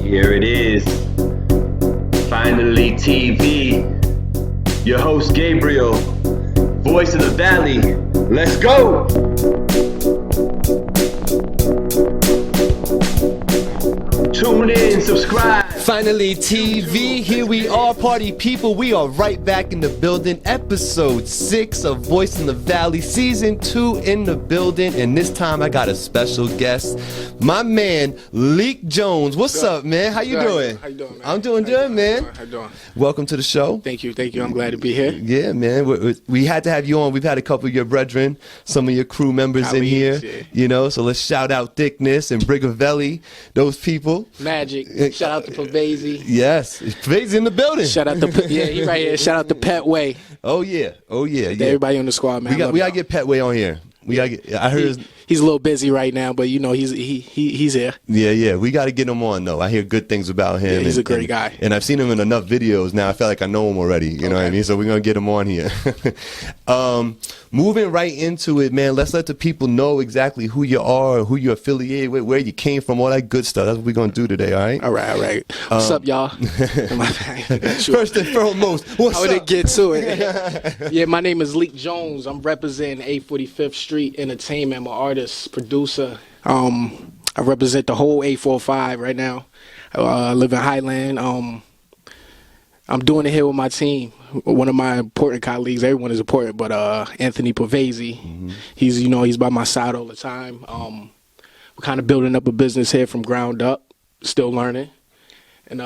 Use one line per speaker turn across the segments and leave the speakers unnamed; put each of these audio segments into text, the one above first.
Here it is, Finally TV. Your host Gabriel, voice of the valley. Let's go! Tune in, subscribe.
Finally TV, here we are, party people. We are right back in the building. Episode 6 of Voice in the Valley, Season 2 in the building. And this time I got a special guest, my man, LEEK Jones. What's up, man? How you doing?
How you doing, man?
I'm doing good, man.
How you doing?
Welcome to the show.
Thank you. I'm glad to be here.
Yeah, man. We had to have you on. We've had a couple of your brethren, some of your crew members in here,
yeah.
you know. So let's shout out Thickness and Brigavelli, those people.
Magic. Shout out to Pavese.
Yes, Pavese in the building.
Shout out to he right here. Shout out to Petway.
Oh yeah.
Everybody on the squad, man.
We gotta get Petway on here. I heard
he's a little busy right now, but you know he's here.
Yeah. We got to get him on though. I hear good things about him.
Yeah, he's a great guy.
And I've seen him in enough videos now. I feel like I know him already. You know what I mean? So we're gonna get him on here. Moving right into it, man. Let's let the people know exactly who you are, who you're affiliated with, where you came from, all that good stuff. That's what we're gonna do today. All right.
All right. What's up, y'all?
First and foremost, what's
I would
up?
get to it. Yeah, my name is LEEK Jones. I'm representing 845th Street Entertainment. I'm an artist, producer. I represent the whole 845 right now. I live in Highland. I'm doing it here with my team. One of my important colleagues, everyone is important, but Anthony Pavese, he's by my side all the time. We're kind of building up a business here from ground up, still learning. And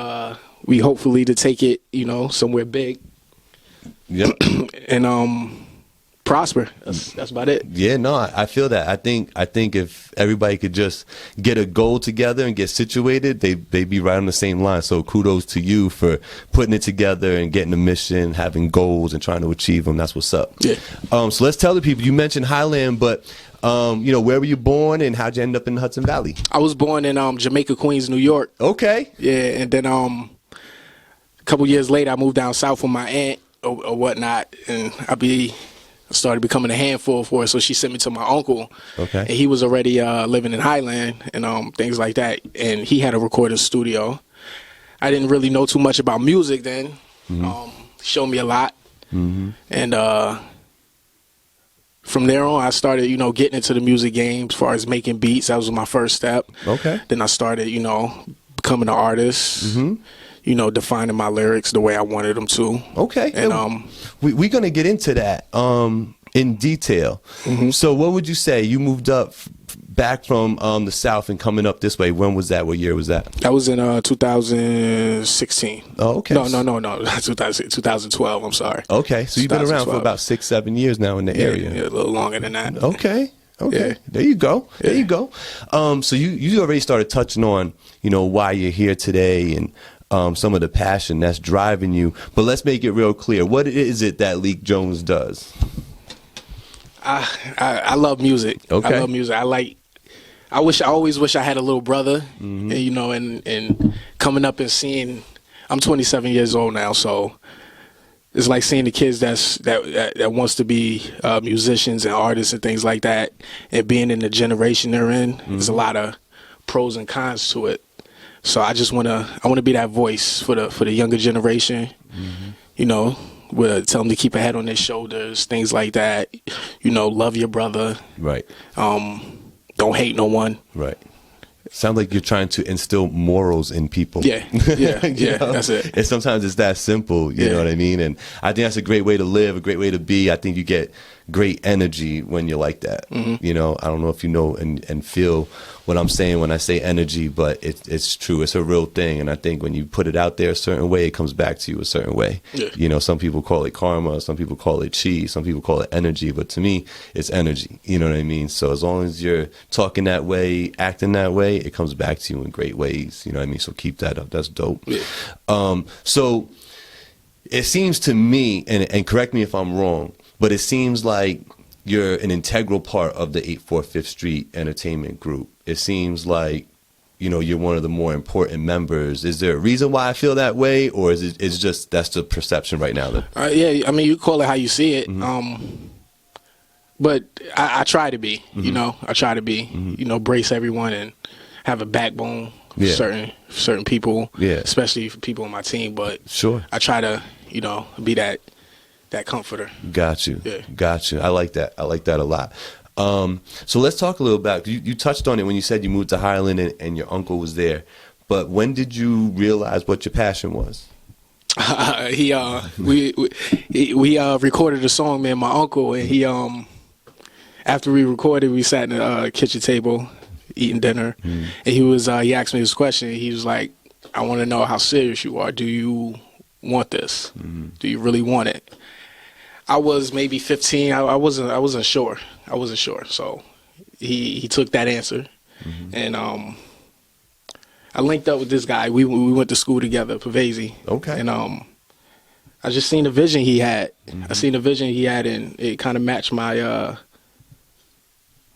we hopefully to take it, somewhere big.
Yep.
And prosper. That's about it.
Yeah, no, I feel that. I think if everybody could just get a goal together and get situated, they'd be right on the same line. So kudos to you for putting it together and getting a mission, having goals and trying to achieve them. That's what's up.
Yeah.
So let's tell the people, you mentioned Highland, but where were you born and how'd you end up in the Hudson Valley?
I was born in Jamaica, Queens, New York.
Okay.
Yeah, and then a couple years later I moved down south with my aunt or whatnot, and I started becoming a handful for her, so she sent me to my uncle.
Okay.
And he was already living in Highland and things like that, and he had a recording studio. I didn't really know too much about music then. Showed me a lot. And from there on, I started, getting into the music game as far as making beats. That was my first step.
Okay.
Then I started, becoming an artist. Defining my lyrics the way I wanted them to.
Okay.
And
we're gonna get into that in detail. So what would you say? You moved up back from the South and coming up this way. When was that? What year was that?
That was in 2016.
Oh, okay.
No, 2012. I'm sorry.
Okay, so you've been around for about 6-7 years now in the area.
Yeah, a little longer than that.
Okay.
Yeah.
There you go. So you already started touching on why you're here today and some of the passion that's driving you. But let's make it real clear. What is it that LEEK Jones does?
I love music.
Okay.
I love music. I always wish I had a little brother. And coming up and seeing, I'm 27 years old now, so it's like seeing the kids that wants to be musicians and artists and things like that, and being in the generation they're in. There's a lot of pros and cons to it. So I just want to be that voice for the younger generation. Tell them to keep a head on their shoulders, things like that. Love your brother.
Right.
Don't hate no one.
Right. Sounds like you're trying to instill morals in people.
Yeah. That's it.
And sometimes it's that simple, you know what I mean? And I think that's a great way to live, a great way to be. I think you get great energy when you're like that. I don't know if you know and feel what I'm saying when I say energy, but it's true. It's a real thing. And I think when you put it out there a certain way, it comes back to you a certain way. Yeah. Some people call it karma, some people call it chi, some people call it energy, but to me, it's energy. You know what I mean? So as long as you're talking that way, acting that way, it comes back to you in great ways. You know what I mean? So keep that up. That's dope.
Yeah.
So it seems to me, and correct me if I'm wrong, but it seems like you're an integral part of the 845th Street Entertainment Group. It seems like, you're one of the more important members. Is there a reason why I feel that way, or is it's just that's the perception right now?
Yeah, I mean, you call it how you see it. But I try to be, I try to be, brace everyone and have a backbone
Yeah.
certain people,
Yeah.
especially for people on my team. But
Sure.
I try to, be that comforter.
Got you.
Yeah.
Got you. I like that. I like that a lot. So let's talk a little about, you touched on it when you said you moved to Highland and your uncle was there. But when did you realize what your passion was?
We recorded a song, man, my uncle, and he after we recorded, we sat in the kitchen table eating dinner, and he asked me this question. He was like, I want to know how serious you are. Do you want this? Do you really want it? I was maybe 15. I wasn't sure. So he took that answer, and I linked up with this guy. We went to school together, Pavese.
Okay.
And I just seen the vision he had. I seen the vision he had, and it kind of matched my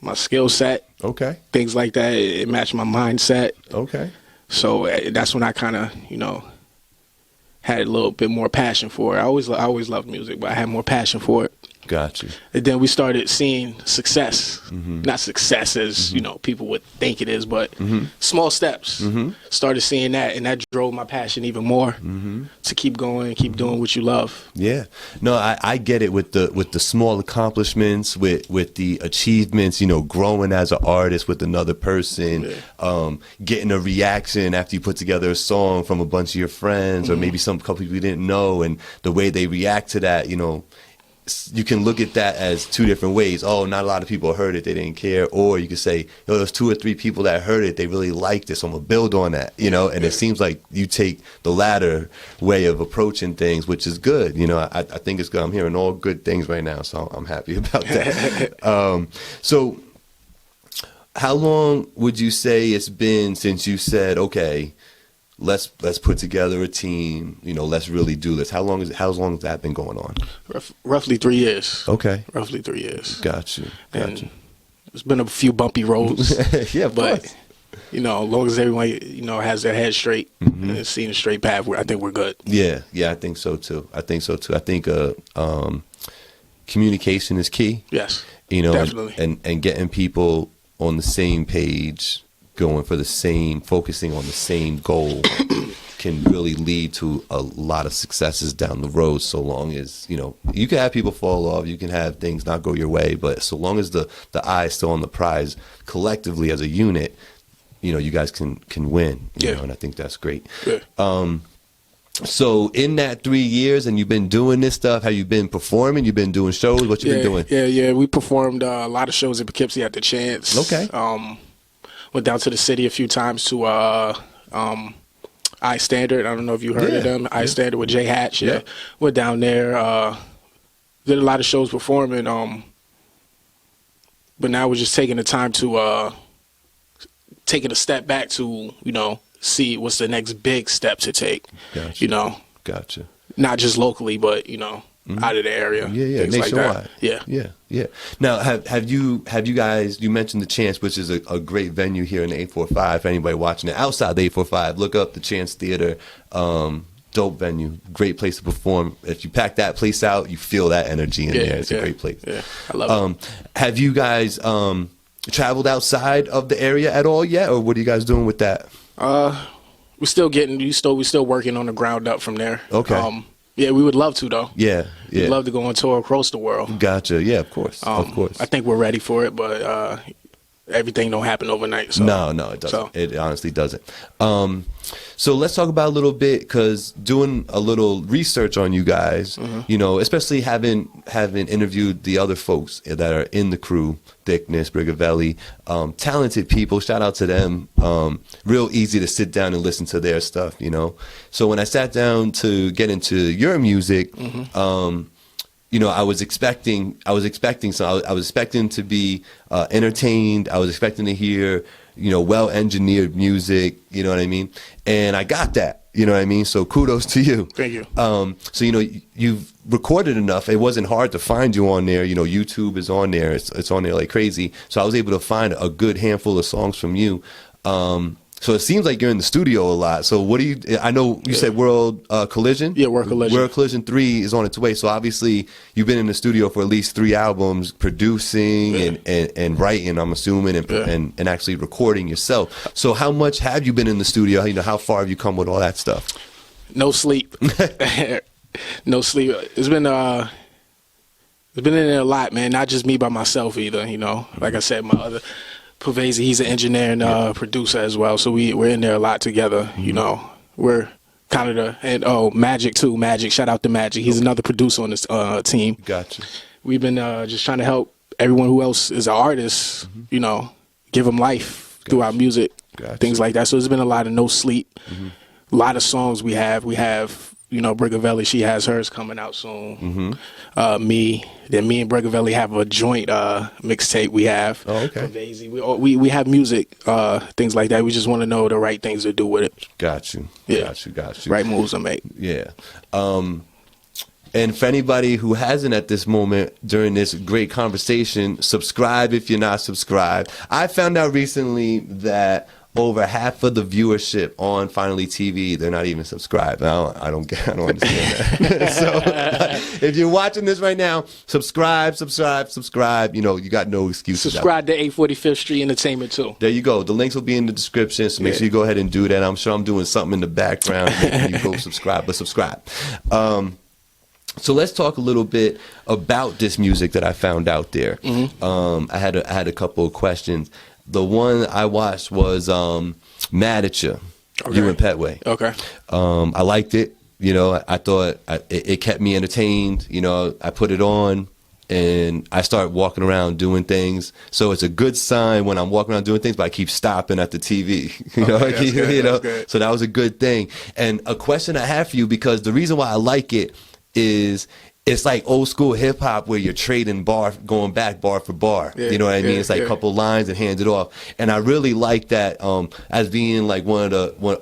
my skill set.
Okay.
Things like that. It matched my mindset.
Okay.
So that's when I kind of, had a little bit more passion for it. I always loved music, but I had more passion for it.
Got you.
And then we started seeing success. Not success as, people would think it is, but small steps. Started seeing that, and that drove my passion even more to keep going and keep doing what you love.
Yeah. No, I get it with the small accomplishments, with the achievements, growing as an artist with another person, getting a reaction after you put together a song from a bunch of your friends or maybe some couple people you didn't know, and the way they react to that, you can look at that as two different ways. Oh, not a lot of people heard it, they didn't care. Or you could say, there's 2 or 3 people that heard it, they really liked it, so I'm going to build on that, And it seems like you take the latter way of approaching things, which is good. I think it's good. I'm hearing all good things right now, so I'm happy about that. So how long would you say it's been since you said, okay, let's put together a team, let's really do this? How long has that been going on?
Roughly 3 years.
Okay.
Roughly 3 years.
Got you.
And it's been a few bumpy roads.
Yeah,
but
course.
as long as everyone has their head straight and seeing a straight path, I think we're good.
Yeah, I think so too. I think communication is key.
Yes,
definitely.
definitely.
And getting people on the same page, focusing on the same goal can really lead to a lot of successes down the road, so long as, you can have people fall off, you can have things not go your way, but so long as the eye is still on the prize, collectively as a unit, you guys can win, and I think that's great.
Yeah.
So in that 3 years, and you've been doing this stuff, have you been performing? You've been doing shows? What you been doing?
Yeah. We performed a lot of shows in Poughkeepsie at the Chance.
Okay.
Went down to the city a few times to I Standard. I don't know if you heard of them. I Standard with Jay Hatch. Yeah. Went down there. Did a lot of shows performing. But now we're just taking the time to taking a step back to see what's the next big step to take.
Gotcha. Gotcha.
Not just locally, but out of the area.
Yeah,
things
nationwide.
Like that.
Yeah. Now, have you guys? You mentioned the Chance, which is a great venue here in the 845. For anybody watching it outside the 845, look up the Chance Theater. Dope venue, great place to perform. If you pack that place out, you feel that energy in there. It's a great place.
Yeah, I love it.
Have you guys traveled outside of the area at all yet, or what are you guys doing with that?
We're still working on the ground up from there.
Okay.
Yeah, we would love to though.
Yeah.
We'd love to go on tour across the world.
Gotcha. Yeah, of course. Of course.
I think we're ready for it, but everything don't happen overnight. So.
No, it doesn't. So. It honestly doesn't. So let's talk about a little bit, because doing a little research on you guys, especially having interviewed the other folks that are in the crew, Thickness, Brigavelli, talented people, shout out to them. Real easy to sit down and listen to their stuff, So when I sat down to get into your music, I was expecting so I was expecting to be entertained. I was expecting to hear, well-engineered music, you know what I mean? And I got that, you know what I mean? So kudos to you.
Thank you.
So, you've recorded enough. It wasn't hard to find you on there. YouTube is on there. It's on there like crazy. So I was able to find a good handful of songs from you. So it seems like you're in the studio a lot. So what do you? I know you said World Collision.
Yeah, World Collision.
World Collision 3 is on its way. So obviously you've been in the studio for at least 3 albums, producing and writing. I'm assuming and actually recording yourself. So how much have you been in the studio? You know, how far have you come with all that stuff?
No sleep. No sleep. It's been in there a lot, man. Not just me by myself either. You know, like I said, my other Pavese, he's an engineer and producer as well. So we're in there a lot together. You know, we're kind of Magic too. Magic, shout out to Magic. He's another producer on this team.
Gotcha.
We've been just trying to help everyone who else is an artist. You know, give them life through our music, things like that. So it's been a lot of no sleep. A lot of songs we have. You know, Brigavelli, she has hers coming out soon. Me and Brigavelli have a joint mixtape we have.
Oh, okay.
We have music, things like that. We just want to know the right things to do with it.
Got you.
Yeah.
Got you.
Right moves to make.
Yeah. And for anybody who hasn't at this moment during this great conversation, subscribe if you're not subscribed. I found out recently that over half of the viewership on FinallyTV, they're not even subscribed. I don't understand that. So if you're watching this right now, subscribe. You know, you got no excuses.
Subscribe to 845th Street Entertainment too.
There you go. The links will be in the description, so make sure you go ahead and do that. I'm sure I'm doing something in the background making you go subscribe, but subscribe. So let's talk a little bit about this music that I found out there. I had a couple of questions. The one I watched was Mad at You, you and Petway.
Okay.
I liked it. You know, I thought it kept me entertained. You know, I put it on and I start walking around doing things. So it's a good sign when I'm walking around doing things, but I keep stopping at the TV. You know, so that was a good thing. And a question I have for you, because the reason why I like it is it's like old school hip hop where you're trading going back bar for bar. You know what I mean? It's like a couple lines and hand it off. And I really like that as being like one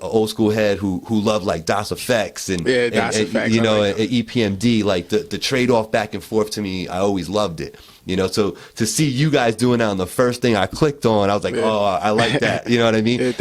old school head who loved like DOS Effects and you know, and EPMD, like the trade off back and forth to me, I always loved it. You know, so to see you guys doing that on the first thing I clicked on, I was like, oh, I like that. You know what I mean?